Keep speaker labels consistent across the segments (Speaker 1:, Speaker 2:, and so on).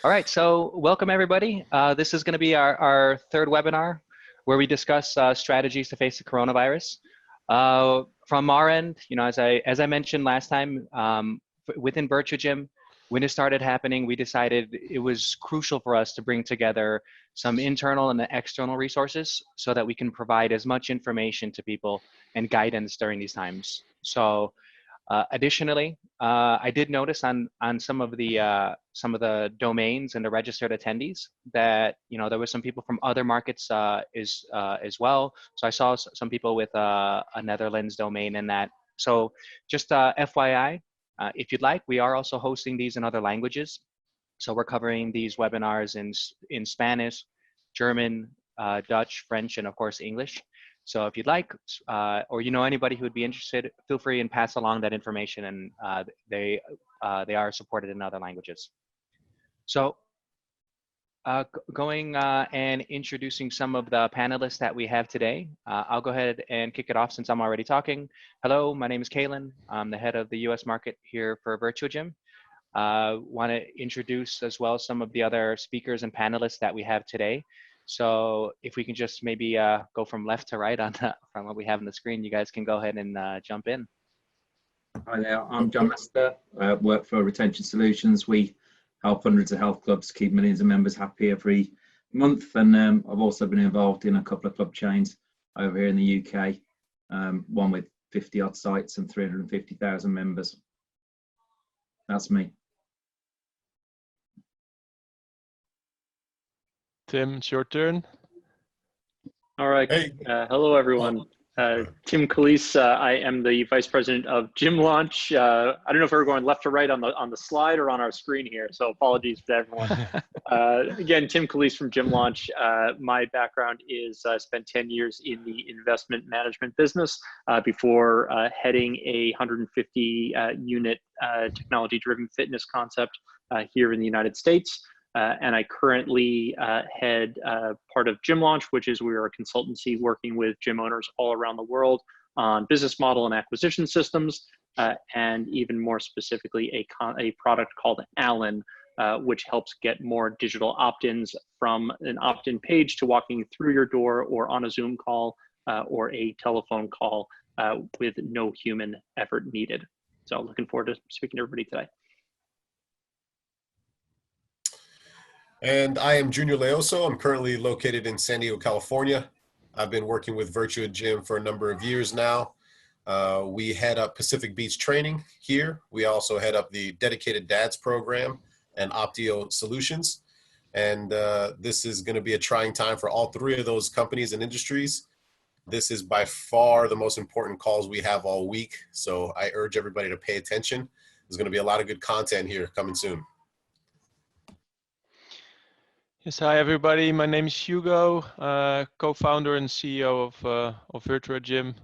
Speaker 1: All right, so welcome everybody. This is going to be our third webinar where we discuss strategies to face the coronavirus. From our end, as I mentioned last time, within Virtuagym, when it started happening, we decided it was crucial for us to bring together some internal and external resources so that we can provide as much information to people and guidance during these times. So additionally, I did notice on some of the domains and the registered attendees that there were some people from other markets as well. So I saw some people with a Netherlands domain in that. So just FYI, if you'd like, we are also hosting these in other languages. So we're covering these webinars in Spanish, German, Dutch, French, and of course English. So if you'd like, or anybody who would be interested, feel free and pass along that information, and they are supported in other languages. So going and introducing some of the panelists that we have today, I'll go ahead and kick it off since I'm already talking. Hello, my name is Kalen. I'm the head of the US market here for Virtuagym. Want to introduce as well some of the other speakers and panelists that we have today. So if we can just maybe go from left to right from what we have on the screen, you guys can go ahead and jump in.
Speaker 2: Hi there, I'm Jon Nasta. I work for Retention Solutions. We help hundreds of health clubs keep millions of members happy every month. And I've also been involved in a couple of club chains over here in the UK, one with 50 odd sites and 350,000 members. That's me.
Speaker 3: Tim, it's your turn.
Speaker 4: All right.
Speaker 5: Hey.
Speaker 4: Hello, everyone. Tim Calise. I am the Vice President of Gym Launch. I don't know if we're going left or right on the slide or on our screen here, so apologies to everyone. Again, Tim Calise from Gym Launch. My background is I spent 10 years in the investment management business before heading a 150 unit technology-driven fitness concept here in the United States. And I currently head part of Gym Launch, which is we are a consultancy working with gym owners all around the world on business model and acquisition systems, and even more specifically, a product called Allen, which helps get more digital opt-ins from an opt-in page to walking through your door or on a Zoom call or a telephone call with no human effort needed. So looking forward to speaking to everybody today.
Speaker 5: And I am Junior Leoso. I'm currently located in San Diego, California. I've been working with Virtuagym for a number of years now. We head up Pacific Beach Training here. We also head up the Dedicated Dads program and Optio Solutions. And this is going to be a trying time for all three of those companies and industries. This is by far the most important calls we have all week. So I urge everybody to pay attention. There's going to be a lot of good content here coming soon.
Speaker 3: Yes, hi everybody. My name is Hugo, co-founder and CEO of Virtuagym,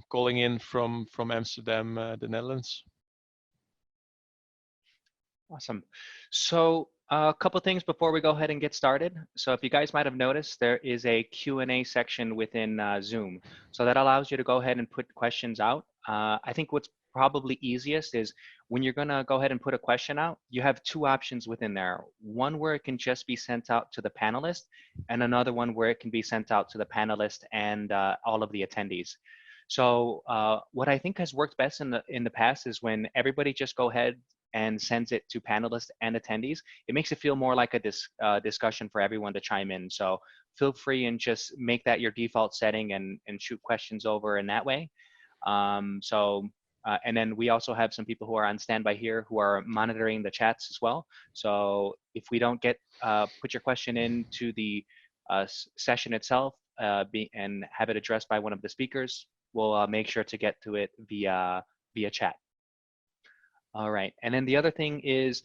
Speaker 3: calling in from Amsterdam, the Netherlands.
Speaker 1: Awesome. So a couple things before we go ahead and get started. So if you guys might have noticed, there is a Q&A section within Zoom. So that allows you to go ahead and put questions out. I think what's probably easiest is when you're gonna go ahead and put a question out, you have two options within there. One where it can just be sent out to the panelist, and another one where it can be sent out to the panelist and all of the attendees. So what I think has worked best in the past is when everybody just go ahead and sends it to panelists and attendees. It makes it feel more like a discussion for everyone to chime in. So feel free and just make that your default setting and shoot questions over in that way. And then we also have some people who are on standby here who are monitoring the chats as well. So if we don't get put your question into the session itself and have it addressed by one of the speakers, we'll make sure to get to it via chat. All right, and then the other thing is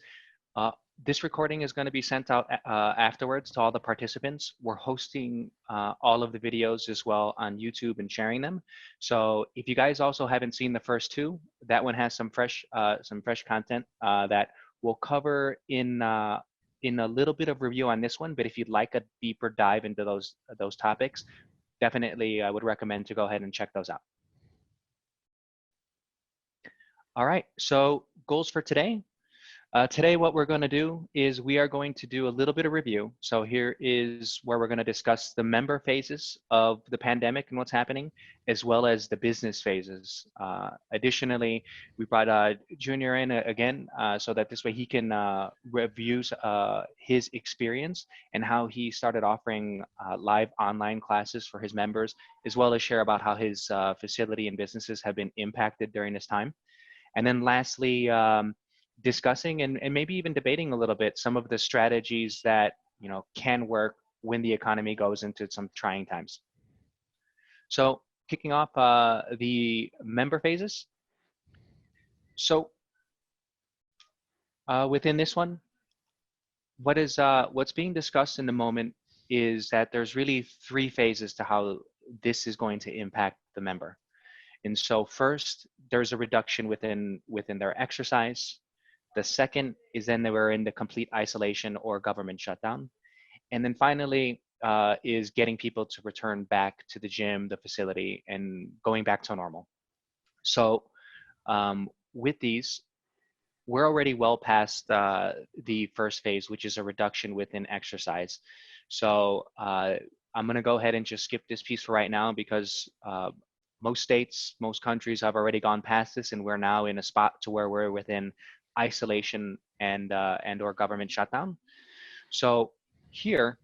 Speaker 1: this recording is going to be sent out afterwards to all the participants. We're hosting all of the videos as well on YouTube and sharing them. So if you guys also haven't seen the first two, that one has some fresh content that we'll cover in a little bit of review on this one. But if you'd like a deeper dive into those topics, definitely I would recommend to go ahead and check those out. All right, so goals for today. Today, what we're going to do is we are going to do a little bit of review. So here is where we're going to discuss the member phases of the pandemic and what's happening, as well as the business phases. Additionally, we brought Junior in again, so that this way he can review his experience and how he started offering live online classes for his members, as well as share about how his facility and businesses have been impacted during this time. And then lastly, discussing and maybe even debating a little bit some of the strategies that can work when the economy goes into some trying times. So kicking off the member phases. So within this one, what's being discussed in the moment is that there's really 3 phases to how this is going to impact the member. And so first, there's a reduction within their exercise. The second is then they were in the complete isolation or government shutdown. And then finally is getting people to return back to the gym, the facility, and going back to normal. So with these, we're already well past the first phase, which is a reduction within exercise. So I'm going to go ahead and just skip this piece for right now because most states, most countries have already gone past this, and we're now in a spot to where we're within isolation and or government shutdown. So here,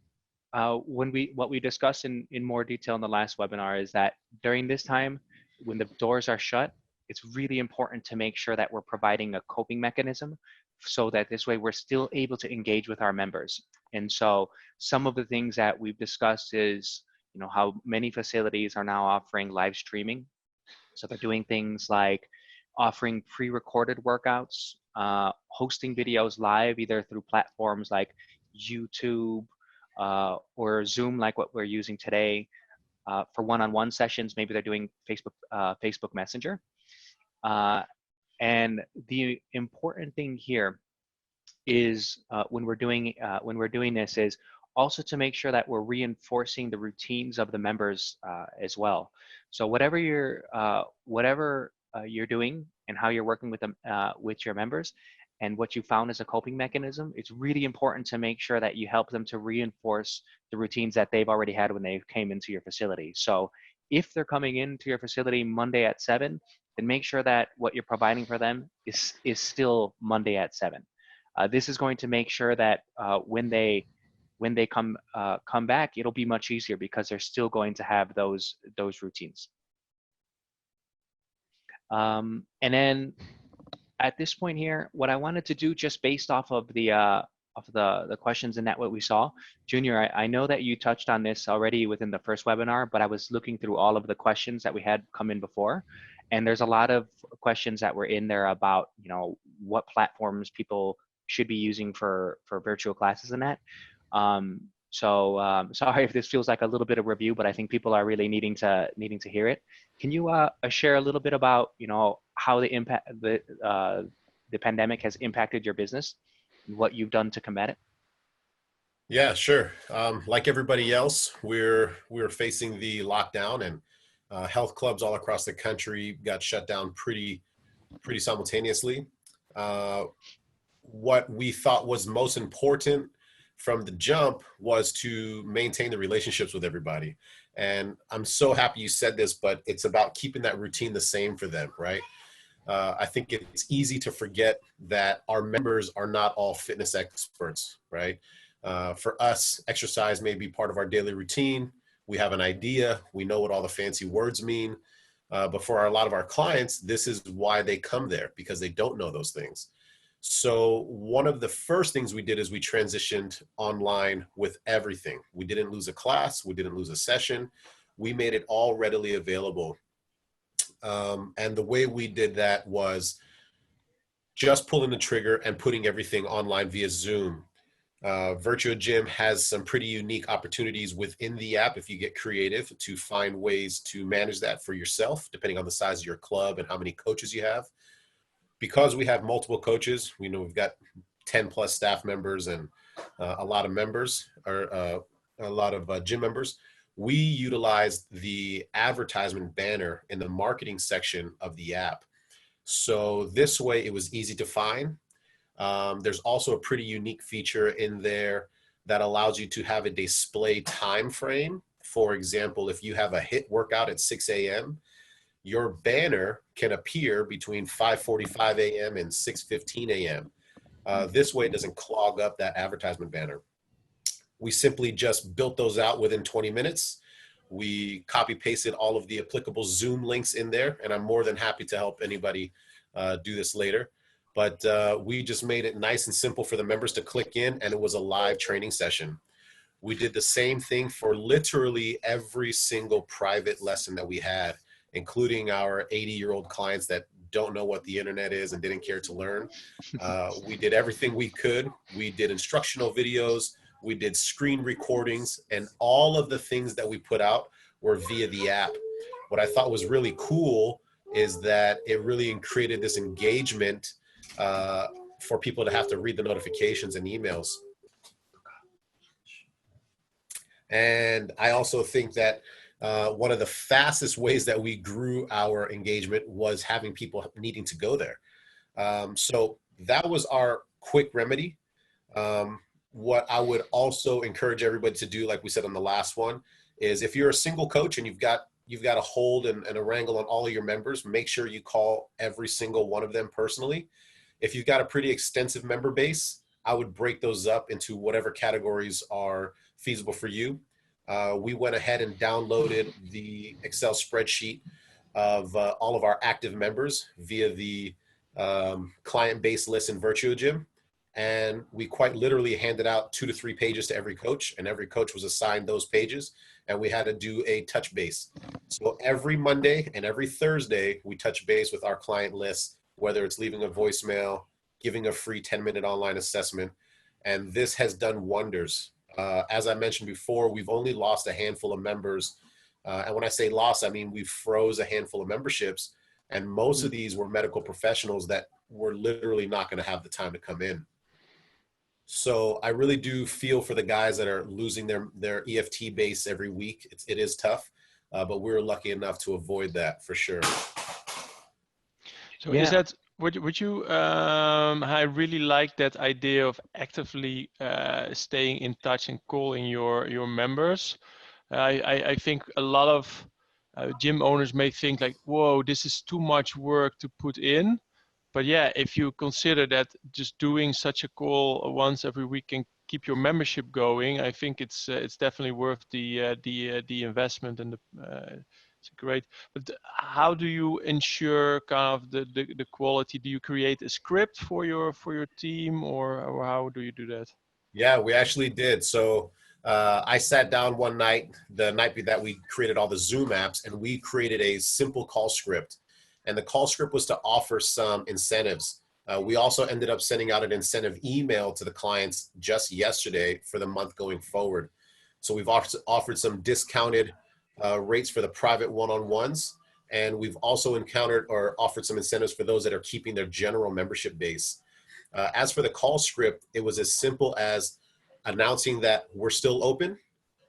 Speaker 1: what we discussed in more detail in the last webinar is that during this time, when the doors are shut, it's really important to make sure that we're providing a coping mechanism so that this way we're still able to engage with our members. And so some of the things that we've discussed is, how many facilities are now offering live streaming. So they're doing things like offering pre-recorded workouts, hosting videos live, either through platforms like YouTube or Zoom, like what we're using today. For one-on-one sessions, maybe they're doing Facebook Messenger. And the important thing here is when we're doing this is also to make sure that we're reinforcing the routines of the members as well. So whatever you're doing and how you're working with them with your members and what you found as a coping mechanism, it's really important to make sure that you help them to reinforce the routines that they've already had when they came into your facility. So if they're coming into your facility Monday at 7, then make sure that what you're providing for them is still Monday at 7. This is going to make sure that when they come back, it'll be much easier because they're still going to have those routines. And then at this point here, what I wanted to do, just based off of the questions and that what we saw, Junior, I know that you touched on this already within the first webinar, but I was looking through all of the questions that we had come in before, and there's a lot of questions that were in there about what platforms people should be using for virtual classes and that. So sorry if this feels like a little bit of review, but I think people are really needing to hear it. Can you share a little bit about how the pandemic has impacted your business and what you've done to combat it?
Speaker 5: Yeah, sure. Like everybody else, we're facing the lockdown, and health clubs all across the country got shut down pretty simultaneously. What we thought was most important from the jump was to maintain the relationships with everybody. And I'm so happy you said this, but it's about keeping that routine the same for them, right? I think it's easy to forget that our members are not all fitness experts, right? For us, exercise may be part of our daily routine. We have an idea. We know what all the fancy words mean. But for a lot of our clients, this is why they come there, because they don't know those things. So one of the first things we did is we transitioned online with everything. We didn't lose a class. We didn't lose a session. We made it all readily available. And the way we did that was just pulling the trigger and putting everything online via Zoom. Virtuagym has some pretty unique opportunities within the app if you get creative to find ways to manage that for yourself, depending on the size of your club and how many coaches you have. Because we have multiple coaches, we know we've got 10 plus staff members and a lot of members, or a lot of gym members. We utilized the advertisement banner in the marketing section of the app. So this way it was easy to find. There's also a pretty unique feature in there that allows you to have a display time frame. For example, if you have a HIIT workout at 6 a.m., your banner can appear between 5:45 a.m. and 6:15 a.m. This way it doesn't clog up that advertisement banner. We simply just built those out within 20 minutes. We copy pasted all of the applicable Zoom links in there, and I'm more than happy to help anybody do this later. But we just made it nice and simple for the members to click in, and it was a live training session. We did the same thing for literally every single private lesson that we had, including our 80-year-old clients that don't know what the internet is and didn't care to learn. We did everything we could. We did instructional videos. We did screen recordings, and all of the things that we put out were via the app. What I thought was really cool is that it really created this engagement for people to have to read the notifications and emails. And I also think that one of the fastest ways that we grew our engagement was having people needing to go there. So that was our quick remedy. What I would also encourage everybody to do, like we said on the last one, is if you're a single coach and you've got a hold and a wrangle on all of your members, make sure you call every single one of them personally. If you've got a pretty extensive member base, I would break those up into whatever categories are feasible for you. We went ahead and downloaded the Excel spreadsheet of all of our active members via the client-based list in Virtuagym. And we quite literally handed out 2 to 3 pages to every coach, and every coach was assigned those pages, and we had to do a touch base. So every Monday and every Thursday, we touch base with our client list, whether it's leaving a voicemail, giving a free 10-minute online assessment, and this has done wonders. As I mentioned before, we've only lost a handful of members. And when I say lost, I mean we froze a handful of memberships, and most of these were medical professionals that were literally not going to have the time to come in. So I really do feel for the guys that are losing their EFT base every week. It is tough, but we were lucky enough to avoid that for sure.
Speaker 3: So
Speaker 1: Yeah.
Speaker 3: is that, would you, I really like that idea of actively staying in touch and calling your members. I think a lot of gym owners may think like, whoa, this is too much work to put in. But yeah, if you consider that just doing such a call once every week can keep your membership going, I think it's definitely worth the investment, and it's great. But how do you ensure kind of the quality? Do you create a script for your team, or how do you do that?
Speaker 5: Yeah, we actually did. So I sat down one night, the night that we created all the Zoom apps, and we created a simple call script. And the call script was to offer some incentives. We also ended up sending out an incentive email to the clients just yesterday for the month going forward. So we've offered some discounted rates for the private one-on-ones. And we've also offered some incentives for those that are keeping their general membership base. As for the call script, it was as simple as announcing that we're still open,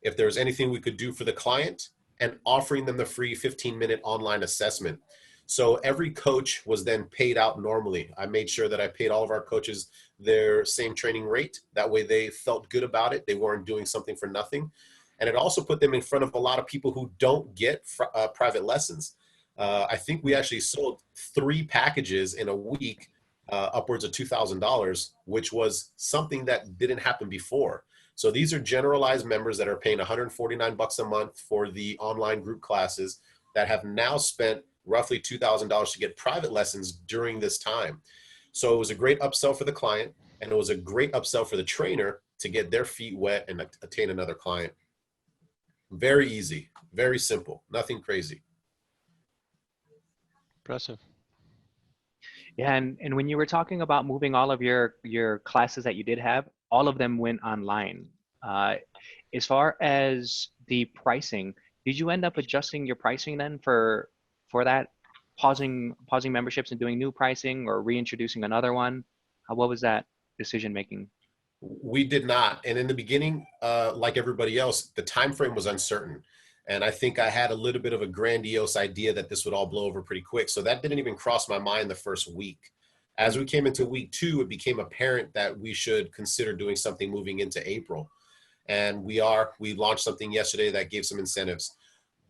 Speaker 5: if there's anything we could do for the client, and offering them the free 15-minute online assessment. So every coach was then paid out normally. I made sure that I paid all of our coaches their same training rate. That way they felt good about it. They weren't doing something for nothing. And it also put them in front of a lot of people who don't get private lessons. I think we actually sold 3 packages in a week, upwards of $2,000, which was something that didn't happen before. So these are generalized members that are paying $149 a month for the online group classes that have now spent roughly $2,000 to get private lessons during this time. So it was a great upsell for the client, and it was a great upsell for the trainer to get their feet wet and attain another client. Very easy, very simple, nothing crazy.
Speaker 3: Impressive.
Speaker 1: Yeah, and when you were talking about moving all of your classes that you did have, all of them went online. As far as the pricing, did you end up adjusting your pricing then for that, pausing memberships and doing new pricing, or reintroducing another one? What was that decision making?
Speaker 5: We did not. And in the beginning, like everybody else, the time frame was uncertain. And I think I had a little bit of a grandiose idea that this would all blow over pretty quick. So that didn't even cross my mind the first week. As we came into week 2, it became apparent that we should consider doing something moving into April. And we launched something yesterday that gave some incentives.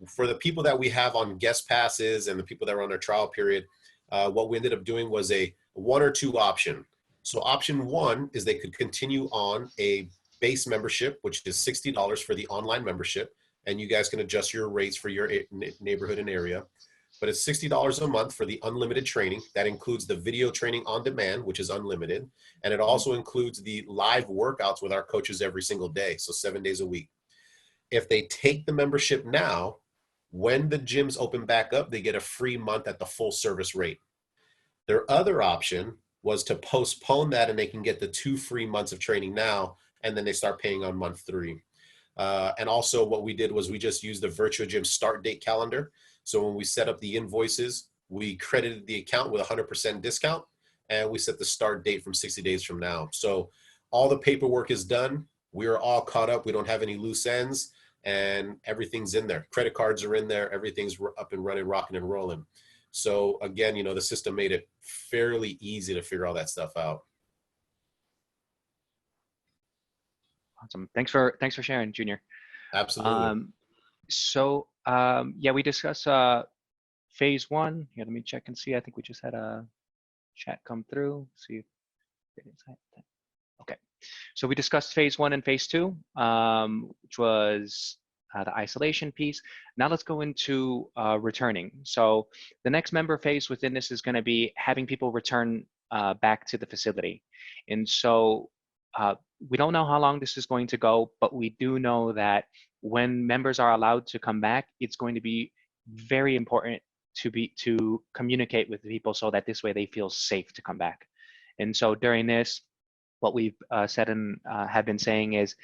Speaker 5: For the people that we have on guest passes and the people that were on our trial period, what we ended up doing was a 1 or 2 option. So option 1 is they could continue on a base membership, which is $60 for the online membership. And you guys can adjust your rates for your neighborhood and area. But it's $60 a month for the unlimited training. That includes the video training on demand, which is unlimited. And it also includes the live workouts with our coaches every single day. So 7 days a week. If they take the membership now, when the gyms open back up, they get a free month at the full service rate. Their other option was to postpone that, and they can get the 2 free months of training now, and then they start paying on month 3. And also what we did was we just used the Virtuagym start date calendar. So when we set up the invoices, we credited the account with 100% discount, and we set the start date from 60 days from now. So all the paperwork is done. We are all caught up. We don't have any loose ends, and everything's in there. Credit cards are in there. Everything's up and running, rocking and rolling. So again, the system made it fairly easy to figure all that stuff out.
Speaker 1: Awesome. Thanks for sharing, Junior.
Speaker 5: Absolutely.
Speaker 1: Yeah, we discussed phase 1. Here, let me check and see. I think we just had a chat come through. See if okay. So we discussed phase 1 and phase 2, which was the isolation piece. Now let's go into returning. So the next member phase within this is going to be having people return back to the facility. And so we don't know how long this is going to go, but we do know that when members are allowed to come back, it's going to be very important to communicate with people so that this way they feel safe to come back. And so during this, what we've said and have been saying is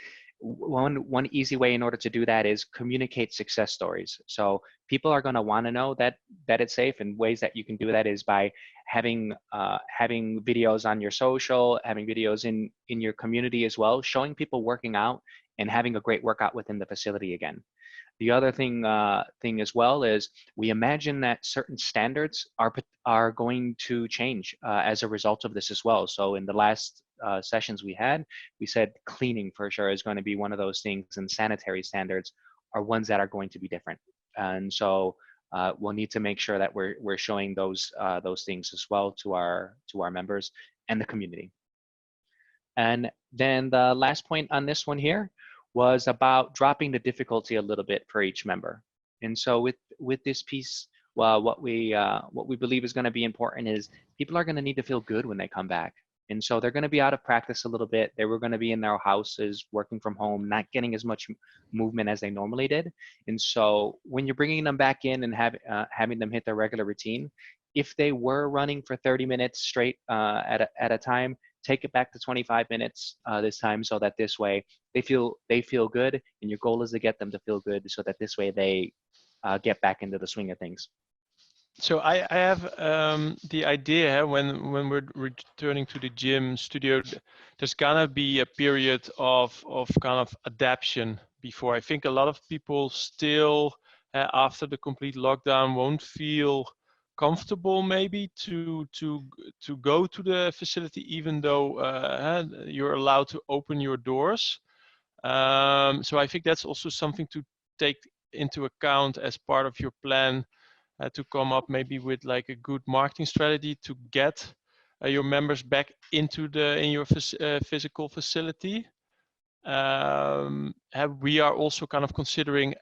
Speaker 1: one easy way in order to do that is communicate success stories. So people are going to want to know that it's safe, and ways that you can do that is by having videos on your social, having videos in your community as well, showing people working out and having a great workout within the facility again. The other thing as well is we imagine that certain standards are going to change as a result of this as well. So in the last sessions we said cleaning for sure is going to be one of those things, and sanitary standards are ones that are going to be different. And so we'll need to make sure that we're showing those things as well to our members and the community. And then the last point on this one here was about dropping the difficulty a little bit for each member. And so with this piece, well, what we believe is going to be important is people are going to need to feel good when they come back. And so they're going to be out of practice a little bit. They were going to be in their houses, working from home, not getting as much movement as they normally did. And so when you're bringing them back in and having them hit their regular routine, if they were running for 30 minutes straight at a time, take it back to 25 minutes this time, so that this way they feel good, and your goal is to get them to feel good, so that this way they get back into the swing of things.
Speaker 3: So I have the idea when we're returning to the gym studio, there's gonna be a period of kind of adaptation before. I think a lot of people still after the complete lockdown won't feel comfortable maybe to go to the facility, even though you're allowed to open your doors. So I think that's also something to take into account as part of your plan, to come up maybe with like a good marketing strategy to get your members back into your physical facility. We are also kind of considering,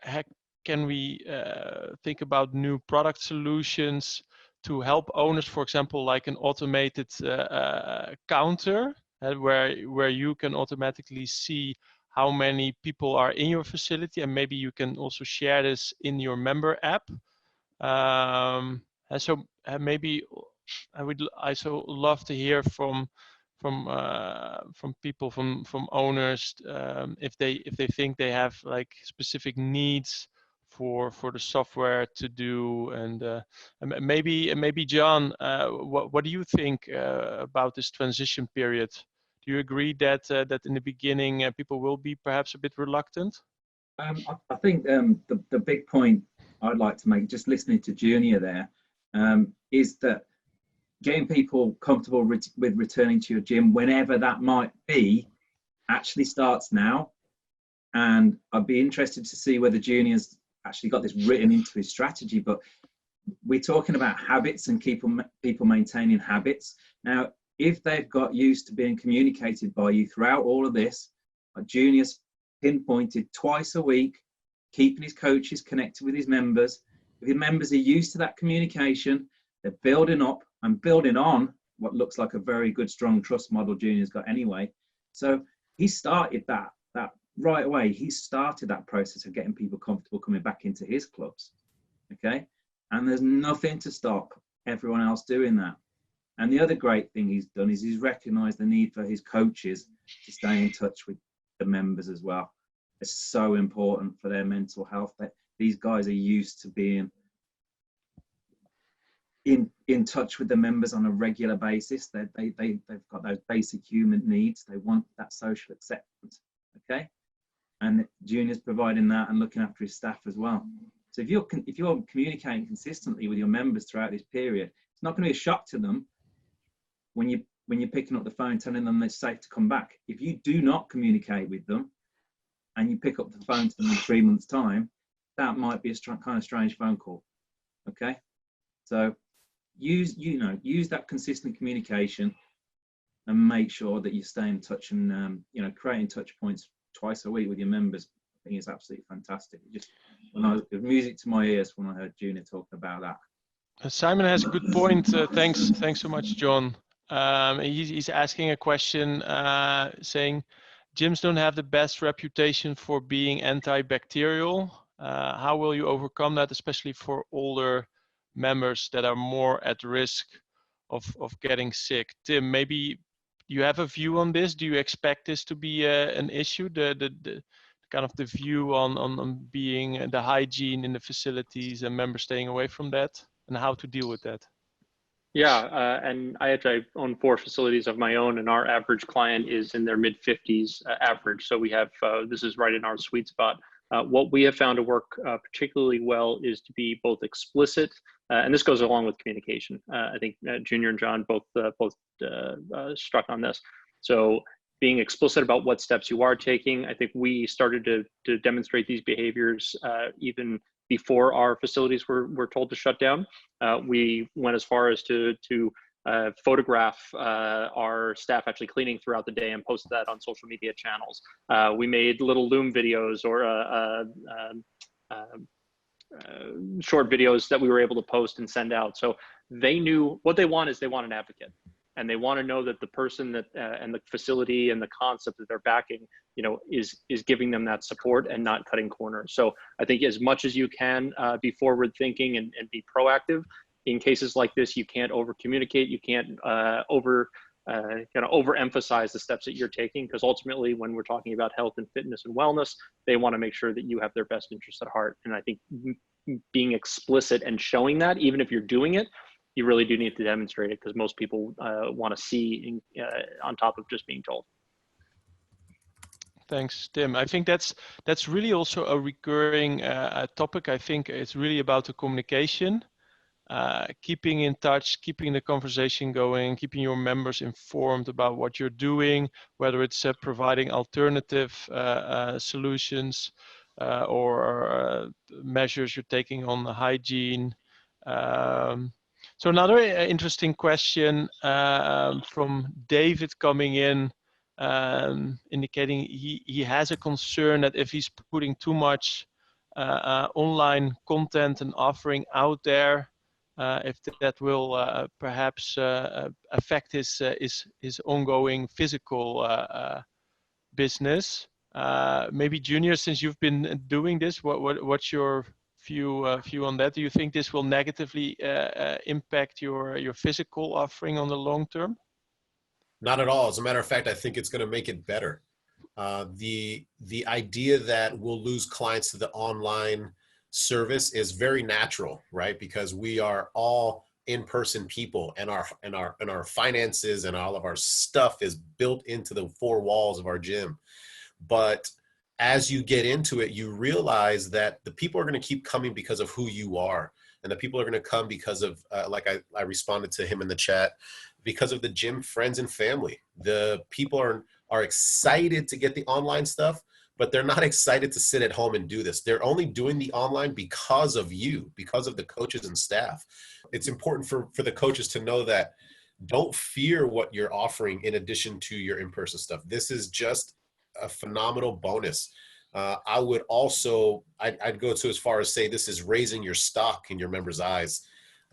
Speaker 3: can we think about new product solutions to help owners, for example, like an automated counter, where you can automatically see how many people are in your facility, and maybe you can also share this in your member app. And so maybe I would also love to hear from people, from owners, if they think they have like specific needs for the software to do. And maybe Jon, what do you think about this transition period? Do you agree that that in the beginning people will be perhaps a bit reluctant?
Speaker 2: I think the big point I'd like to make, just listening to Junior there, is that getting people comfortable with returning to your gym whenever that might be actually starts now. And I'd be interested to see whether Junior's actually got this written into his strategy. But we're talking about habits and people maintaining habits. Now, if they've got used to being communicated by you throughout all of this, Junior's pinpointed twice a week, keeping his coaches connected with his members. If his members are used to that communication, they're building up and building on what looks like a very good, strong trust model Junior's got anyway. So he started that right away. He started that process of getting people comfortable coming back into his clubs, okay? And there's nothing to stop everyone else doing that. And the other great thing he's done is he's recognized the need for his coaches to stay in touch with the members as well. It's so important for their mental health that these guys are used to being in touch with the members on a regular basis. They've got those basic human needs. They want that social acceptance, okay? And Junior's providing that and looking after his staff as well. So if you're communicating consistently with your members throughout this period, it's not going to be a shock to them when you're picking up the phone telling them it's safe to come back. If you do not communicate with them and you pick up the phone to them in 3 months' time, that might be a kind of strange phone call, okay? So use that consistent communication and make sure that you stay in touch and creating touch points twice a week with your members. I think it's absolutely fantastic. It was music to my ears when I heard Junior talking about that.
Speaker 3: Simon has a good point. Thanks so much, John. He's asking a question saying, gyms don't have the best reputation for being antibacterial. How will you overcome that, especially for older members that are more at risk of getting sick? Tim, maybe you have a view on this. Do you expect this to be an issue? The kind of the view on being the hygiene in the facilities and members staying away from that, and how to deal with that?
Speaker 4: Yeah, and I own 4 facilities of my own, and our average client is in their mid-50s average. So we have, this is right in our sweet spot. What we have found to work particularly well is to be both explicit, and this goes along with communication. I think Junior and John both struck on this. So being explicit about what steps you are taking. I think we started to demonstrate these behaviors even before our facilities were told to shut down. We went as far as to photograph our staff actually cleaning throughout the day and post that on social media channels. We made little Loom videos or short videos that we were able to post and send out. So they knew what they want is they want an advocate. And they want to know that the person that and the facility and the concept that they're backing, is giving them that support and not cutting corners. So I think as much as you can be forward thinking and be proactive. In cases like this, you can't over communicate. You can't overemphasize the steps that you're taking, because ultimately, when we're talking about health and fitness and wellness, they want to make sure that you have their best interests at heart. And I think being explicit and showing that, even if you're doing it, you really do need to demonstrate it, because most people want to see on top of just being told.
Speaker 3: Thanks, Tim. I think that's really also a recurring topic. I think it's really about the communication, keeping in touch, keeping the conversation going, keeping your members informed about what you're doing, whether it's providing alternative solutions or measures you're taking on the hygiene. So another interesting question from David coming in, indicating he has a concern that if he's putting too much online content and offering out there, if that will perhaps affect his ongoing physical business. Maybe Junior, since you've been doing this, what's your view on that? Do you think this will negatively impact your physical offering on the long term?
Speaker 5: Not at all. As a matter of fact, I think it's going to make it better. The idea that we'll lose clients to the online service is very natural, right? Because we are all in-person people, and our finances and all of our stuff is built into the 4 walls of our gym. But as you get into it, you realize that the people are going to keep coming because of who you are. and the people are going to come because of, like I responded to him in the chat, because of the gym friends and family. The people are excited to get the online stuff, but they're not excited to sit at home and do this. They're only doing the online because of you, because of the coaches and staff. It's important for the coaches to know that don't fear what you're offering in addition to your in-person stuff. This is just a phenomenal bonus. I would also, I'd go to as far as say this is raising your stock in your members' eyes.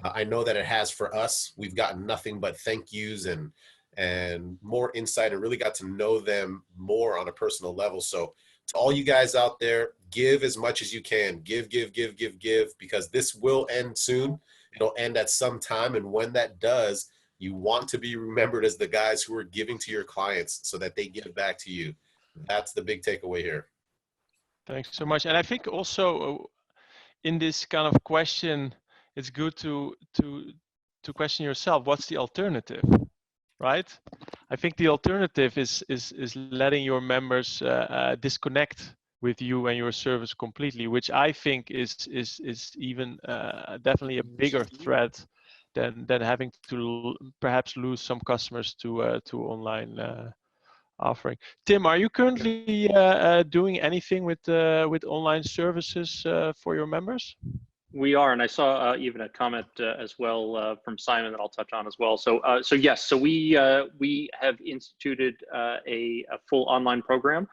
Speaker 5: I know that it has for us. We've gotten nothing but thank yous and more insight, and really got to know them more on a personal level. So to all you guys out there, give as much as you can. Give, because this will end soon. It'll end at some time. And when that does, you want to be remembered as the guys who are giving to your clients so that they give back to you. That's the big takeaway here.
Speaker 3: Thanks so much. And I think also in this kind of question, it's good to question yourself, what's the alternative, right? I think the alternative is letting your members disconnect with you and your service completely, which I think is even definitely a bigger threat than having to perhaps lose some customers to online offering. Tim, are you currently doing anything with online services for your members?
Speaker 4: We are, and I saw even a comment as well from Simon that I'll touch on as well. So yes, so we have instituted a full online program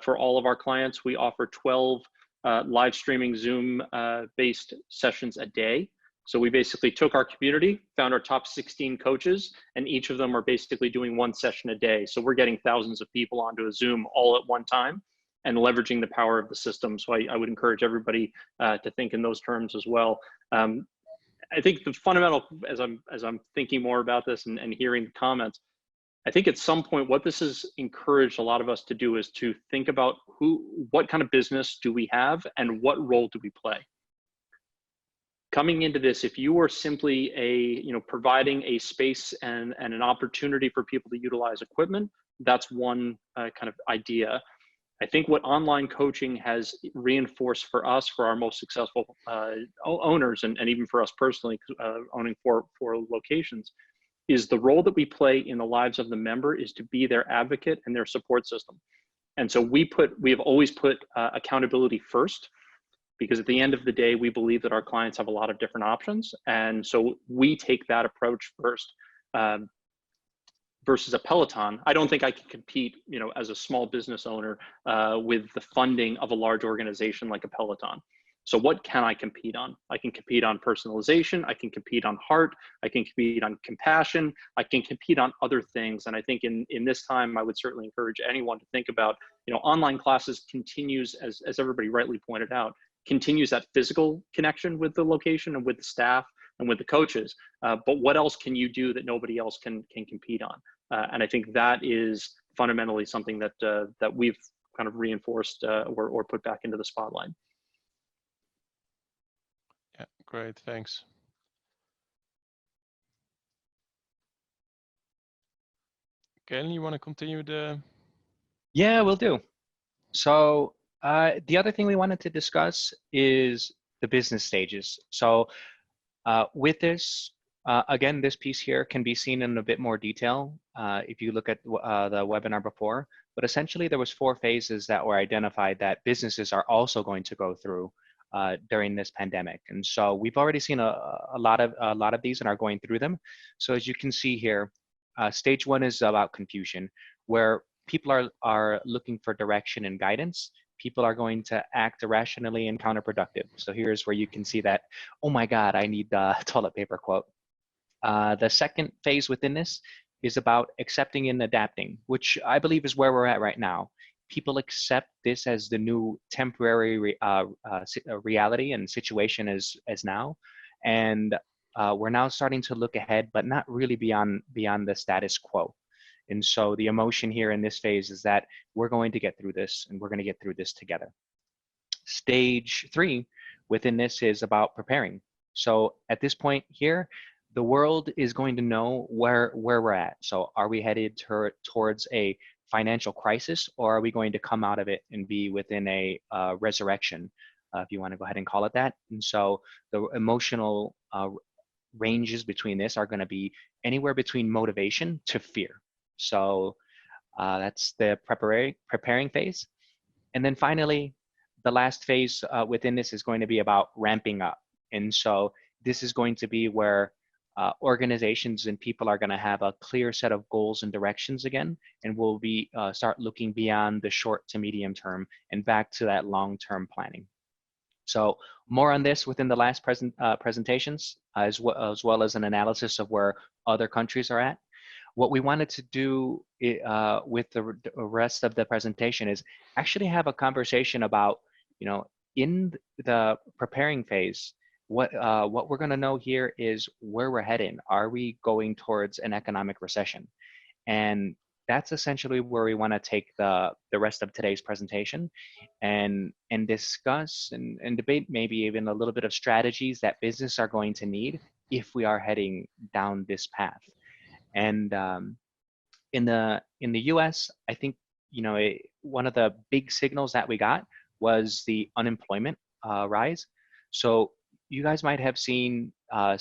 Speaker 4: for all of our clients. We offer 12 live streaming Zoom based sessions a day. So we basically took our community, found our top 16 coaches, and each of them are basically doing one session a day. So we're getting thousands of people onto a Zoom all at one time and leveraging the power of the system. So I would encourage everybody to think in those terms as well. I think the fundamental, as I'm thinking more about this and hearing the comments, I think at some point what this has encouraged a lot of us to do is to think about what kind of business do we have and what role do we play? Coming into this, if you are simply providing a space and an opportunity for people to utilize equipment, that's one kind of idea. I think what online coaching has reinforced for us, for our most successful owners, and even for us personally, owning four locations, is the role that we play in the lives of the member is to be their advocate and their support system. And so we have always put accountability first, because at the end of the day, we believe that our clients have a lot of different options. And so we take that approach first. Versus a Peloton, I don't think I can compete, as a small business owner with the funding of a large organization like a Peloton. So what can I compete on? I can compete on personalization. I can compete on heart. I can compete on compassion. I can compete on other things. And I think in this time, I would certainly encourage anyone to think about, online classes continues, as everybody rightly pointed out, continues that physical connection with the location and with the staff and with the coaches. But what else can you do that nobody else can compete on? And I think that is fundamentally something that we've kind of reinforced or put back into the spotlight.
Speaker 3: Yeah, great, thanks. Kalen, you want to continue the?
Speaker 1: Yeah, we'll do. So the other thing we wanted to discuss is the business stages. So with this, again, this piece here can be seen in a bit more detail if you look at the webinar before, but essentially there was 4 phases that were identified that businesses are also going to go through during this pandemic. And so we've already seen a lot of these and are going through them. So as you can see here, stage 1 is about confusion, where people are looking for direction and guidance. People are going to act irrationally and counterproductive. So here's where you can see that, oh my God, I need toilet paper quote. The second phase within this is about accepting and adapting, which I believe is where we're at right now. People accept this as the new temporary reality and situation as now. And we're now starting to look ahead, but not really beyond the status quo. And so the emotion here in this phase is that we're going to get through this, and we're going to get through this together. Stage 3 within this is about preparing. So at this point here, the world is going to know where we're at. So are we headed towards a financial crisis, or are we going to come out of it and be within a resurrection if you want to go ahead and call it that. And so the emotional ranges between this are going to be anywhere between motivation to fear. So that's the preparing phase. And then finally, the last phase within this is going to be about ramping up. And so this is going to be where organizations and people are going to have a clear set of goals and directions again, and we'll be start looking beyond the short to medium term and back to that long-term planning. So more on this within the last presentations, as well as an analysis of where other countries are at. What we wanted to do with the rest of the presentation is actually have a conversation about, in the preparing phase, what we're going to know here is where we're heading. Are we going towards an economic recession? And that's essentially where we want to take the rest of today's presentation and discuss and debate maybe even a little bit of strategies that business are going to need if we are heading down this path. And in the US, I think, one of the big signals that we got was the unemployment rise. So you guys might have seen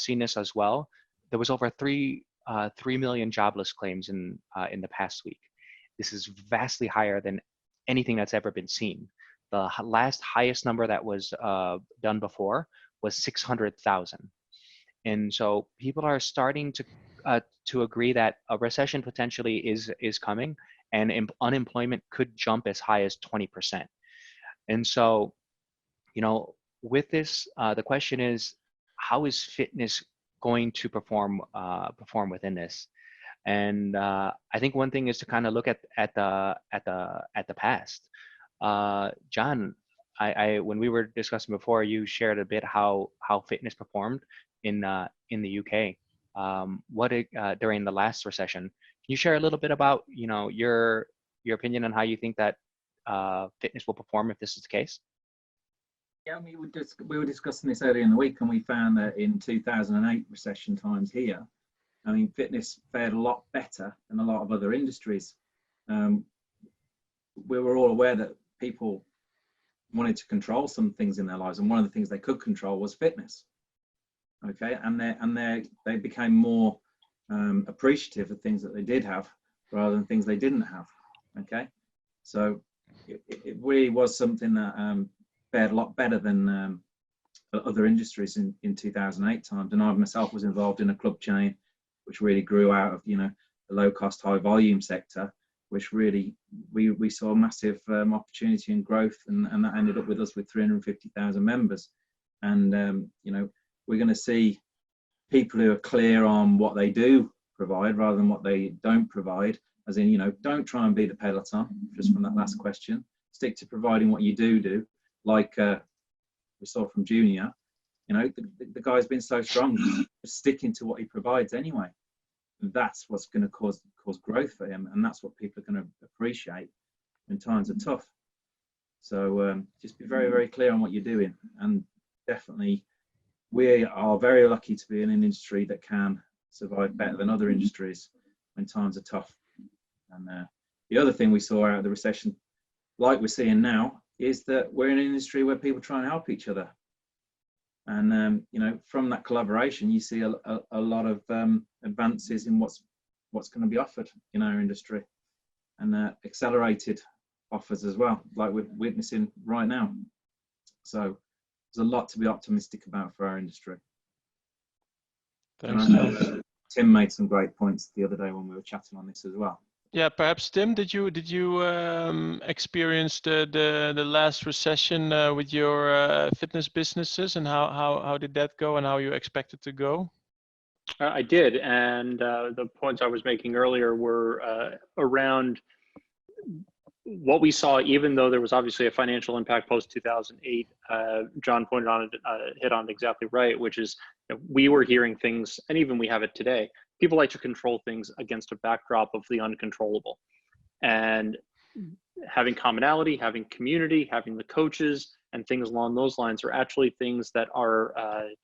Speaker 1: this as well. There was over 3 million jobless claims in the past week. This is vastly higher than anything that's ever been seen. The last highest number that was done before was 600,000. And so people are starting to agree that a recession potentially is coming, and unemployment could jump as high as 20%. And so, with this, the question is, how is fitness going to perform within this? And I think one thing is to kind of look at the past. Jon, when we were discussing before, you shared a bit how fitness performed in the UK during the last recession. Can you share a little bit about your opinion on how you think that fitness will perform if this is the case?
Speaker 2: Yeah, we were discussing this earlier in the week, and we found that in 2008 recession times here, fitness fared a lot better than a lot of other industries. We were all aware that people wanted to control some things in their lives, and one of the things they could control was fitness. Okay, and they became more appreciative of things that they did have rather than things they didn't have. Okay, so it really was something that fared a lot better than other industries in 2008 times. And I myself was involved in a club chain which really grew out of the low cost, high volume sector, which really we saw massive opportunity and growth, and that ended up with us with 350,000 members. And we're going to see people who are clear on what they do provide rather than what they don't provide, as in don't try and be the peloton, just from that last question. Stick to providing what you do, like we saw from Junior. The guy's been so strong, just sticking to what he provides anyway. That's what's going to cause growth for him, and that's what people are going to appreciate when times are tough. So just be very, very clear on what you're doing, and definitely we are very lucky to be in an industry that can survive better than other industries when times are tough. And the other thing we saw out of the recession, like we're seeing now, is that we're in an industry where people try and help each other. And from that collaboration, you see a lot of advances in what's going to be offered in our industry, and accelerated offers as well, like we're witnessing right now. So there's a lot to be optimistic about for our industry.
Speaker 3: Thanks.
Speaker 2: And I know Tim made some great points the other day when we were chatting on this as well.
Speaker 3: Yeah, perhaps Tim, did you experience the last recession with your fitness businesses, and how did that go, and how you expect it to go?
Speaker 4: I did, and the points I was making earlier were around what we saw. Even though there was obviously a financial impact post 2008, Jon pointed on it, hit on it exactly right, which is we were hearing things, and even we have it today. People like to control things against a backdrop of the uncontrollable, and having commonality, having community, having the coaches, and things along those lines are actually things that are,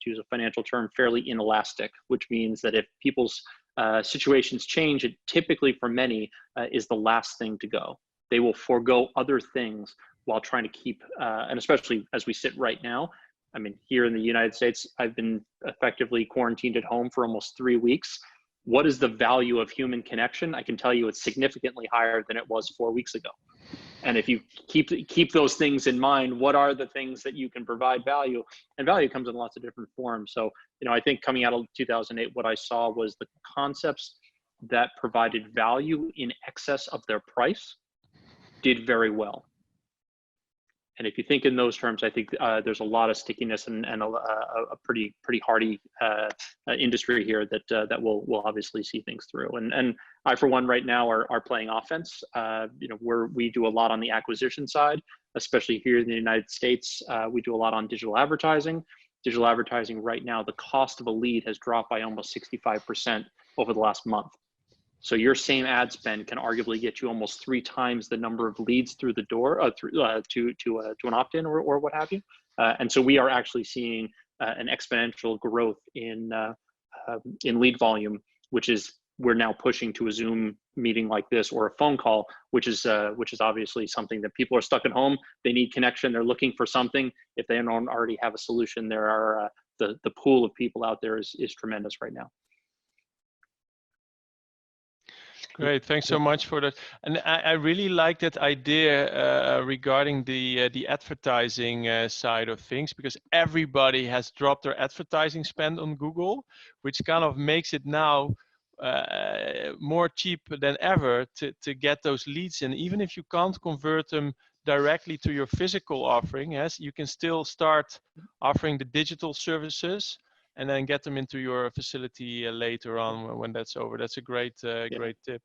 Speaker 4: to use a financial term, fairly inelastic, which means that if people's situations change, it typically for many is the last thing to go. They will forego other things while trying to keep, and especially as we sit right now, I mean, here in the United States, I've been effectively quarantined at home for almost 3 weeks. What is the value of human connection? I can tell you it's significantly higher than it was 4 weeks ago. And if you keep those things in mind, what are the things that you can provide value? And value comes in lots of different forms. So, you know, I think coming out of 2008, what I saw was the concepts that provided value in excess of their price did very well. And if you think in those terms, I think there's a lot of stickiness and a pretty hardy industry here that will obviously see things through. And I, for one, right now are playing offense. You know, we do a lot on the acquisition side, especially here in the United States. We do a lot on digital advertising. Digital advertising right now, the cost of a lead has dropped by almost 65% over the last month. So your same ad spend can arguably get you almost 3 times the number of leads through the door, to an opt-in or what have you. And so we are actually seeing an exponential growth in lead volume, which is we're now pushing to a Zoom meeting like this or a phone call, which is obviously something that people are stuck at home. They need connection. They're looking for something. If they don't already have a solution, there are the pool of people out there is tremendous right now.
Speaker 3: Great, thanks so much for that. And I really like that idea regarding the advertising side of things, because everybody has dropped their advertising spend on Google, which kind of makes it now more cheap than ever to get those leads in. Even if you can't convert them directly to your physical offering, yes, you can still start offering the digital services and then get them into your facility later on when that's over. That's a great great tip.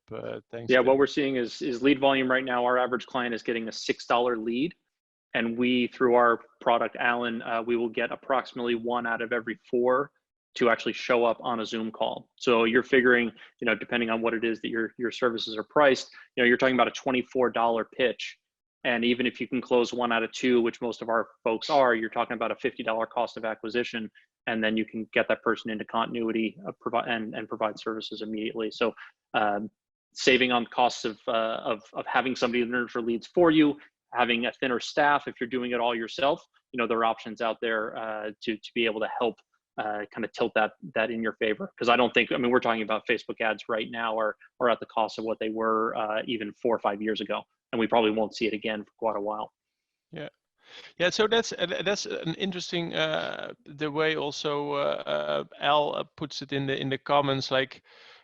Speaker 3: Thanks.
Speaker 4: Yeah, what we're seeing is lead volume right now. Our average client is getting a $6 lead, and we, through our product, Alan, we will get approximately 1 out of every 4 to actually show up on a Zoom call. So you're figuring, you know, depending on what it is that your services are priced, you know, you're talking about a $24 pitch. And even if you can close 1 out of 2, which most of our folks are, you're talking about a $50 cost of acquisition, and then you can get that person into continuity and provide services immediately. So saving on costs of having somebody nurture leads for you, having a thinner staff if you're doing it all yourself, you know, there are options out there to be able to help kind of tilt that in your favor. Because I don't think, I mean, we're talking about Facebook ads right now are at the cost of what they were even 4 or 5 years ago. And we probably won't see it again for quite a while.
Speaker 3: Yeah. Yeah, so that's an interesting the way also Al puts it in the comments, like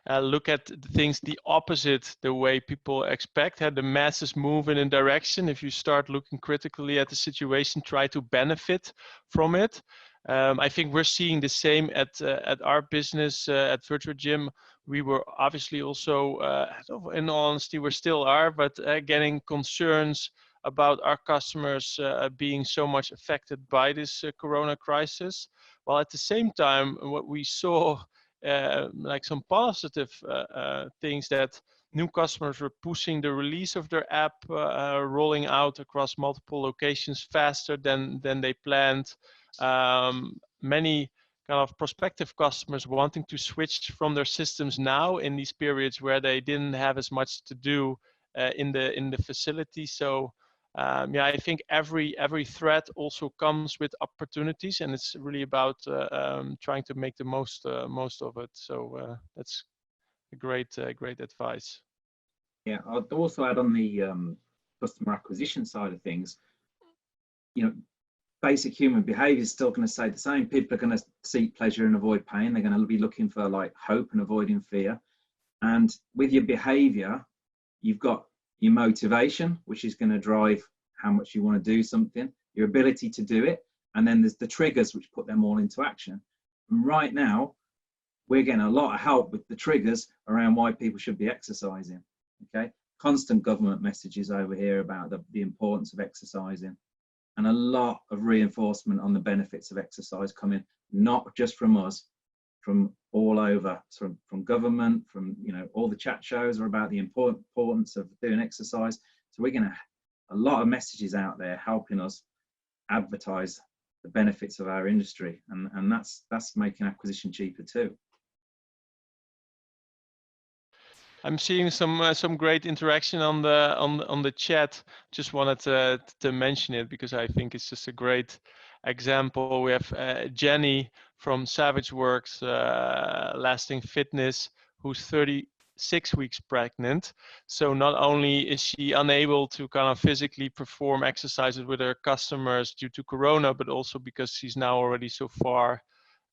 Speaker 3: look at the things the opposite the way people expect. How the masses move in a direction. If you start looking critically at the situation, try to benefit from it. I think we're seeing the same at our business at Virtuagym. We were obviously also, in all honesty, we still are, but getting concerns about our customers being so much affected by this corona crisis. While at the same time, what we saw, like some positive things, that new customers were pushing the release of their app, rolling out across multiple locations faster than they planned. Many kind of prospective customers wanting to switch from their systems now in these periods where they didn't have as much to do in the facility. So yeah, I think every threat also comes with opportunities, and it's really about trying to make the most of it. So that's a great advice.
Speaker 2: Yeah, I'd also add on the customer acquisition side of things, you know, basic human behavior is still going to stay the same. People are going to seek pleasure and avoid pain. They're going to be looking for like hope and avoiding fear. And with your behavior, you've got your motivation, which is going to drive how much you want to do something, your ability to do it. And then there's the triggers, which put them all into action. And right now, we're getting a lot of help with the triggers around why people should be exercising. Okay, constant government messages over here about the importance of exercising, and a lot of reinforcement on the benefits of exercise coming, not just from us, from all over, from government, from, you know, all the chat shows are about the importance of doing exercise. So we're going to a lot of messages out there helping us advertise the benefits of our industry, and that's making acquisition cheaper too.
Speaker 3: I'm seeing some great interaction on the chat. Just wanted to mention it because I think it's just a great example. We have Jenny from Savage Works Lasting Fitness, who's 36 weeks pregnant. So not only is she unable to kind of physically perform exercises with her customers due to Corona, but also because she's now already so far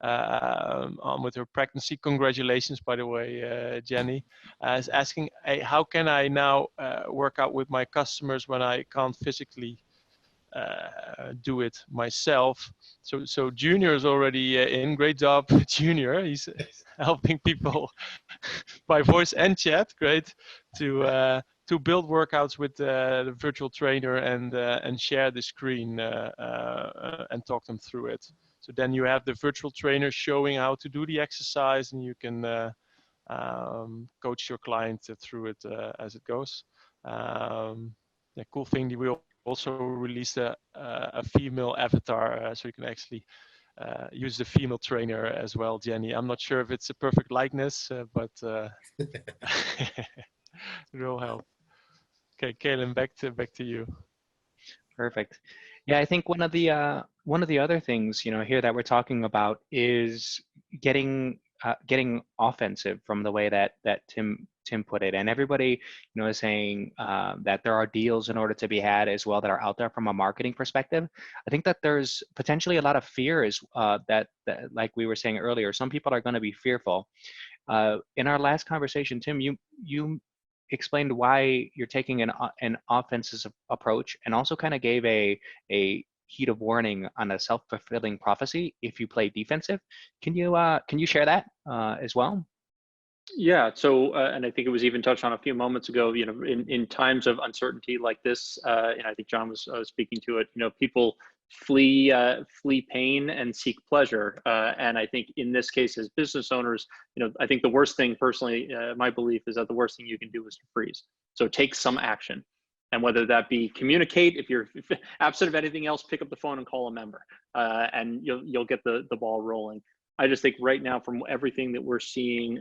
Speaker 3: on with her pregnancy. Congratulations, by the way, Jenny. Is asking, hey, how can I now work out with my customers when I can't physically do it myself? So Junior is already in. Great job, Junior. He's helping people by voice and chat. Great to build workouts with the virtual trainer and share the screen and talk them through it. So then you have the virtual trainer showing how to do the exercise, and you can coach your client through it as it goes. The cool thing, we will also release a female avatar, so you can actually use the female trainer as well, Jenny. I'm not sure if it's a perfect likeness, but it will help. Okay, Kalen, back to you.
Speaker 1: Perfect. Yeah, I think one of the other things here that we're talking about is getting offensive from the way that Tim put it, and everybody is saying that there are deals in order to be had as well that are out there from a marketing perspective. I think that there's potentially a lot of fear that like we were saying earlier, some people are going to be fearful. In our last conversation, Tim, you explained why you're taking an offensive approach, and also kind of gave a heat of warning on a self-fulfilling prophecy if you play defensive. Can you share that as well?
Speaker 4: Yeah. So, and I think it was even touched on a few moments ago. In times of uncertainty like this, and I think Jon was speaking to it. People flee pain and seek pleasure. And I think in this case, as business owners, I think the worst thing, personally, my belief is that the worst thing you can do is to freeze. So take some action, and whether that be communicate. If you're absent of anything else, pick up the phone and call a member, and you'll get the ball rolling. I just think right now, from everything that we're seeing,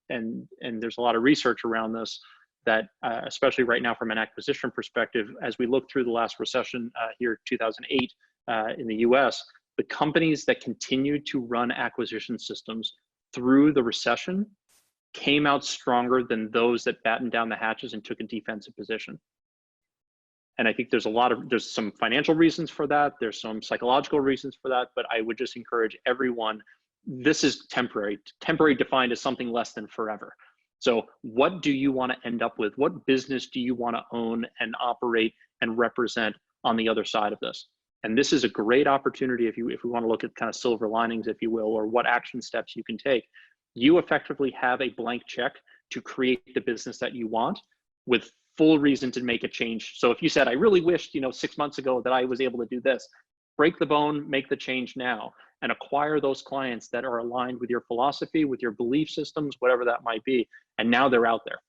Speaker 4: and there's a lot of research around this, that especially right now from an acquisition perspective, as we look through the last recession here, 2008 in the US, the companies that continued to run acquisition systems through the recession came out stronger than those that battened down the hatches and took a defensive position. And I think there's some financial reasons for that. There's some psychological reasons for that, but I would just encourage everyone, this is temporary defined as something less than forever. So what do you want to end up with? What business do you want to own and operate and represent on the other side of this? And this is a great opportunity if we want to look at kind of silver linings, if you will, or what action steps you can take. You effectively have a blank check to create the business that you want with full reason to make a change. So if you said, I really wished 6 months ago that I was able to do this, break the bone, make the change now, and acquire those clients that are aligned with your philosophy, with your belief systems, whatever that might be. And now they're out there.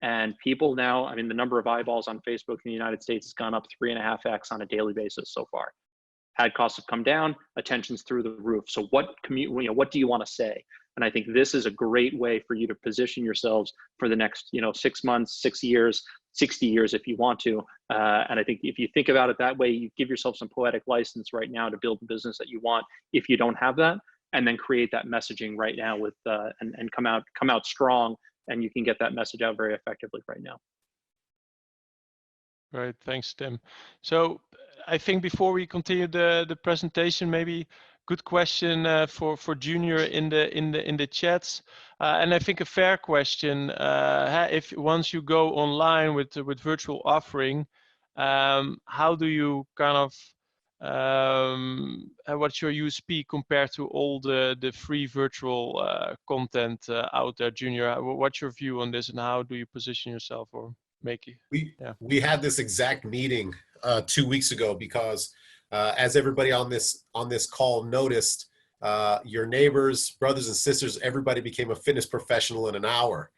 Speaker 4: And people now, I mean, the number of eyeballs on Facebook in the United States has gone up 3.5x on a daily basis so far. Ad costs have come down, attention's through the roof. So what do you want to say? And I think this is a great way for you to position yourselves for the next 6 months, 6 years, 60 years if you want to. And I think if you think about it that way, you give yourself some poetic license right now to build the business that you want if you don't have that, and then create that messaging right now with and come out strong, and you can get that message out very effectively right now.
Speaker 3: Right, thanks, Tim. So I think before we continue the presentation, maybe good question for Junior in the chats, and I think a fair question. If once you go online with virtual offering, how do you kind of what's your USP compared to all the free virtual content out there, Junior? What's your view on this, and how do you position yourself or make it?
Speaker 5: We had this exact meeting 2 weeks ago because as everybody on this call noticed, your neighbors, brothers and sisters, everybody became a fitness professional in an hour.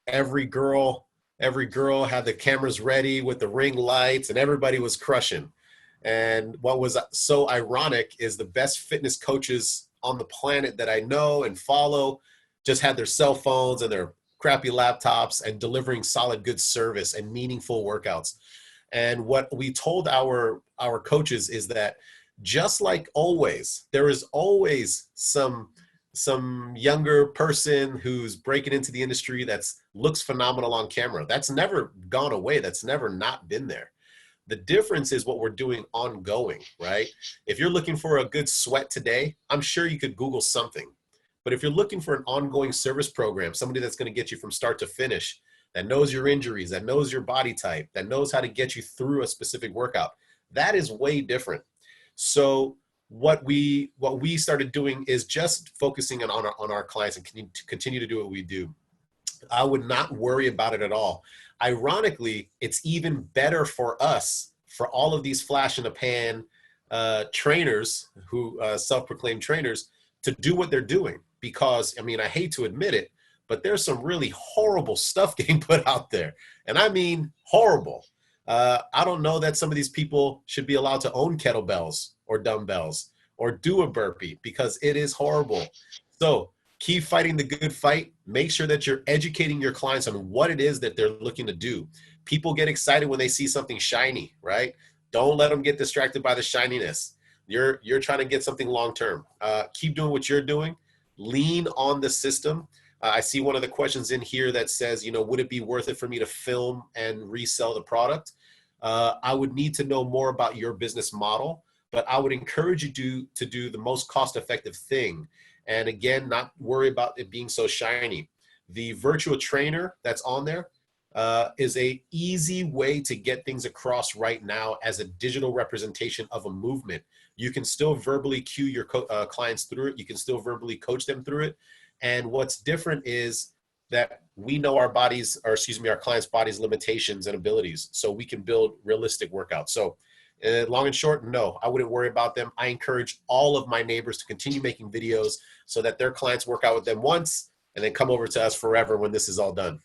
Speaker 5: Every girl had the cameras ready with the ring lights, and everybody was crushing. And what was so ironic is the best fitness coaches on the planet that I know and follow just had their cell phones and they're crappy laptops and delivering solid, good service and meaningful workouts. And what we told our coaches is that just like always, there is always some younger person who's breaking into the industry that's looks phenomenal on camera. That's never gone away. That's never not been there. The difference is what we're doing ongoing, right? If you're looking for a good sweat today, I'm sure you could Google something. But if you're looking for an ongoing service program, somebody that's going to get you from start to finish, that knows your injuries, that knows your body type, that knows how to get you through a specific workout, that is way different. So what we started doing is just focusing on our clients and continue to do what we do. I would not worry about it at all. Ironically, it's even better for us, for all of these flash in the pan trainers who self-proclaimed trainers, to do what they're doing. Because, I mean, I hate to admit it, but there's some really horrible stuff getting put out there. And I mean horrible. I don't know that some of these people should be allowed to own kettlebells or dumbbells or do a burpee, because it is horrible. So keep fighting the good fight. Make sure that you're educating your clients on what it is that they're looking to do. People get excited when they see something shiny, right? Don't let them get distracted by the shininess. You're trying to get something long-term. Keep doing what you're doing. Lean on the system. I see one of the questions in here that says, you know, would it be worth it for me to film and resell the product? I would need to know more about your business model, but I would encourage you to do the most cost-effective thing. And again, not worry about it being so shiny. The virtual trainer that's on there is a easy way to get things across right now as a digital representation of a movement. You can still verbally cue your clients through it. You can still verbally coach them through it. And what's different is that we know our bodies, or excuse me, our clients' bodies' limitations and abilities, so we can build realistic workouts. So long and short, no, I wouldn't worry about them. I encourage all of my neighbors to continue making videos so that their clients work out with them once and then come over to us forever when this is all done.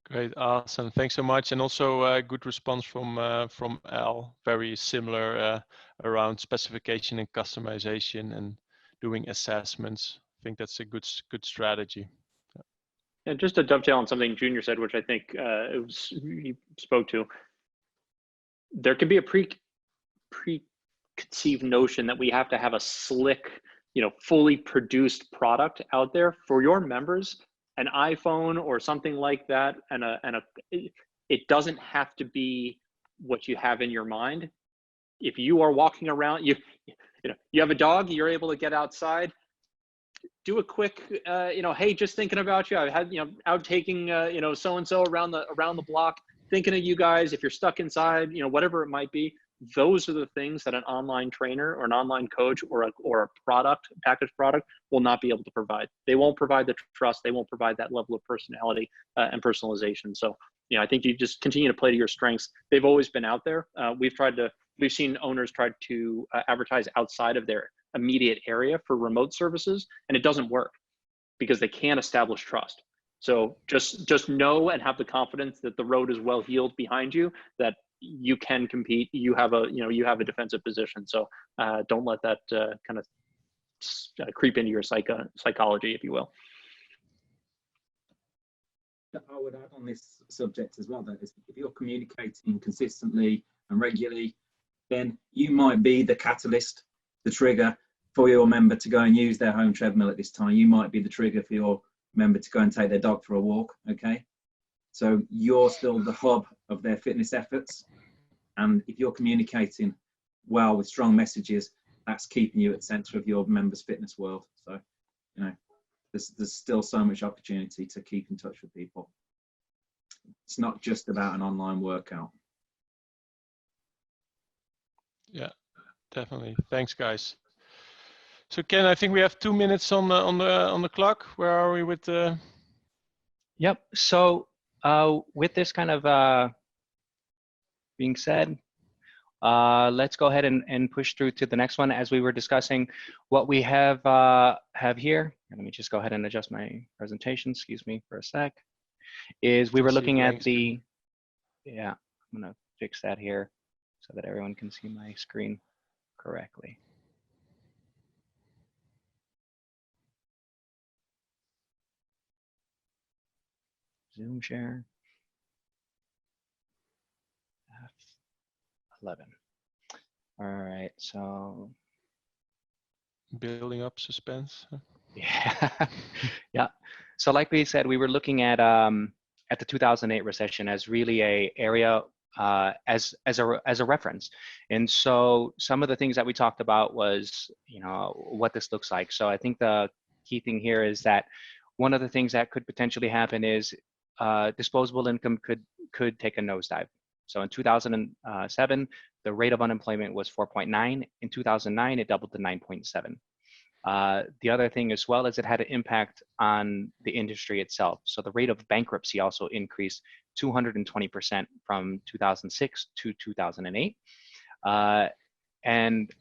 Speaker 3: Great, awesome. Thanks so much. And also a good response from Al, very similar around specification and customization and doing assessments. I think that's a good strategy.
Speaker 4: And just to dovetail on something Junior said, which I think he spoke to, there could be a preconceived notion that we have to have a slick, you know, fully produced product out there for your members. An iPhone or something like that, and it doesn't have to be what you have in your mind. If you are walking around, you have a dog, you're able to get outside, do a quick, hey, just thinking about you. I had, out taking, so-and-so around the block, thinking of you guys. If you're stuck inside, whatever it might be, those are the things that an online trainer or an online coach or a packaged product will not be able to provide. They won't provide the trust. They won't provide that level of personality and personalization. So, I think you just continue to play to your strengths. They've always been out there. We've seen owners try to advertise outside of their immediate area for remote services, and it doesn't work because they can't establish trust. So just know and have the confidence that the road is well healed behind you, that you can compete. You have a defensive position. So don't let that kind of creep into your psychology, if you will.
Speaker 2: I would add on this subject as well, that if you're communicating consistently and regularly, then you might be the catalyst, the trigger for your member to go and use their home treadmill at this time. You might be the trigger for your member to go and take their dog for a walk, okay? So you're still the hub of their fitness efforts. And if you're communicating well with strong messages, that's keeping you at the center of your members' fitness world. So, there's still so much opportunity to keep in touch with people. It's not just about an online workout.
Speaker 3: Yeah, definitely. Thanks, guys. So Ken, I think we have 2 minutes on the clock. Where are we with the?
Speaker 1: Yep. So with this kind of being said, let's go ahead and push through to the next one. As we were discussing, what we have here. Let me just go ahead and adjust my presentation. Excuse me for a sec. Is we were looking at the. Yeah, I'm gonna fix that here so that everyone can see my screen correctly. Zoom share. F11. All right, so.
Speaker 3: Building up suspense.
Speaker 1: Yeah, yeah. So like we said, we were looking at the 2008 recession as really a area as a reference, and so some of the things that we talked about was what this looks like. So I think the key thing here is that one of the things that could potentially happen is disposable income could take a nosedive. So in 2007, the rate of unemployment was 4.9. In 2009, it doubled to 9.7. The other thing as well is it had an impact on the industry itself. So the rate of bankruptcy also increased 220% from 2006 to 2008. And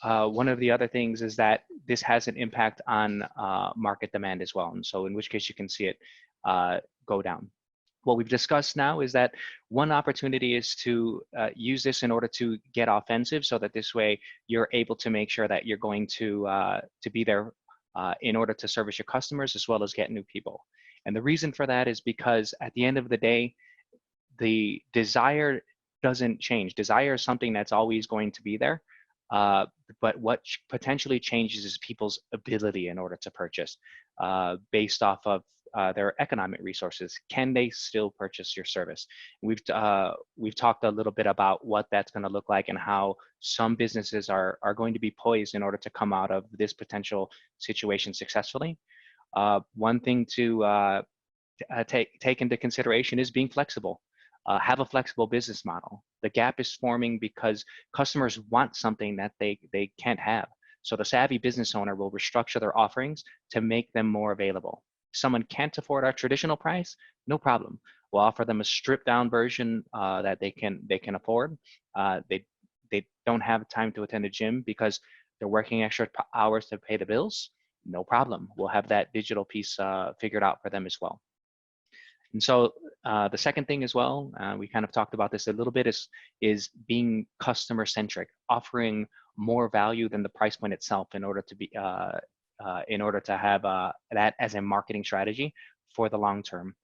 Speaker 1: one of the other things is that this has an impact on market demand as well. And so in which case you can see it go down. What we've discussed now is that one opportunity is to use this in order to get offensive, so that this way you're able to make sure that you're going to be there in order to service your customers as well as get new people. And the reason for that is because at the end of the day, the desire doesn't change. Desire is something that's always going to be there. But what potentially changes is people's ability in order to purchase based off of their economic resources. Can they still purchase your service? We've talked a little bit about what that's going to look like and how some businesses are going to be poised in order to come out of this potential situation successfully. One thing to take into consideration is being flexible. Have a flexible business model. The gap is forming because customers want something that they can't have. So the savvy business owner will restructure their offerings to make them more available. If someone can't afford our traditional price, no problem. We'll offer them a stripped down version that they can afford. They don't have time to attend a gym because they're working extra hours to pay the bills. No problem. We'll have that digital piece figured out for them as well. And so the second thing as well, we kind of talked about this a little bit, is being customer centric, offering more value than the price point itself in order to be in order to have that as a marketing strategy for the long term.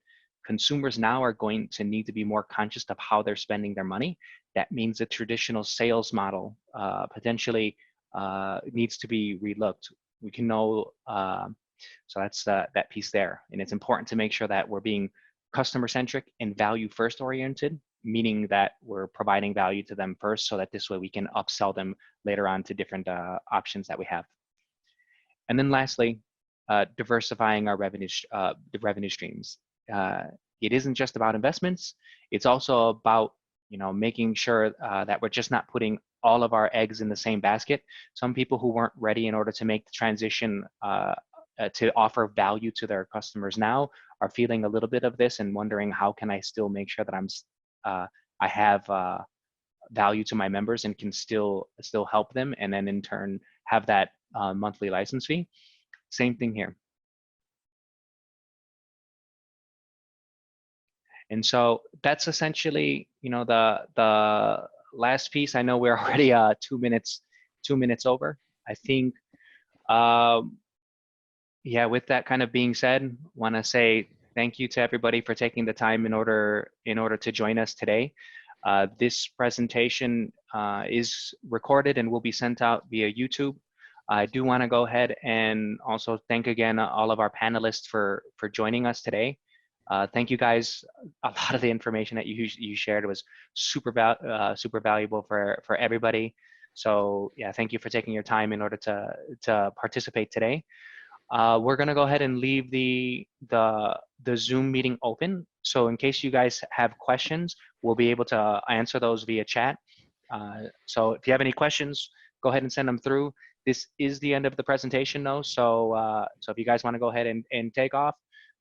Speaker 1: Consumers now are going to need to be more conscious of how they're spending their money. That means the traditional sales model potentially needs to be relooked. We can know, so that's that piece there. And it's important to make sure that we're being customer centric and value first oriented, meaning that we're providing value to them first so that this way we can upsell them later on to different options that we have. And then lastly, diversifying our revenue streams. It isn't just about investments. It's also about making sure that we're just not putting all of our eggs in the same basket. Some people who weren't ready in order to make the transition to offer value to their customers now are feeling a little bit of this and wondering, how can I still make sure that I have value to my members and can still help them, and then in turn have that monthly license fee. Same thing here. And so that's essentially the last piece. I know we're already 2 minutes over. I think yeah, with that kind of being said, want to say thank you to everybody for taking the time in order to join us today. This presentation is recorded and will be sent out via YouTube. I do want to go ahead and also thank again all of our panelists for joining us today. Thank you guys. A lot of the information that you shared was super valuable for everybody. So yeah, thank you for taking your time in order to participate today. We're gonna go ahead and leave the Zoom meeting open. So in case you guys have questions, we'll be able to answer those via chat. So if you have any questions, go ahead and send them through. This is the end of the presentation though. So so if you guys wanna go ahead and take off,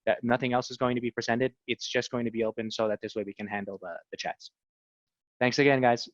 Speaker 1: that nothing else is going to be presented. It's just going to be open so that this way we can handle the chats. Thanks again, guys.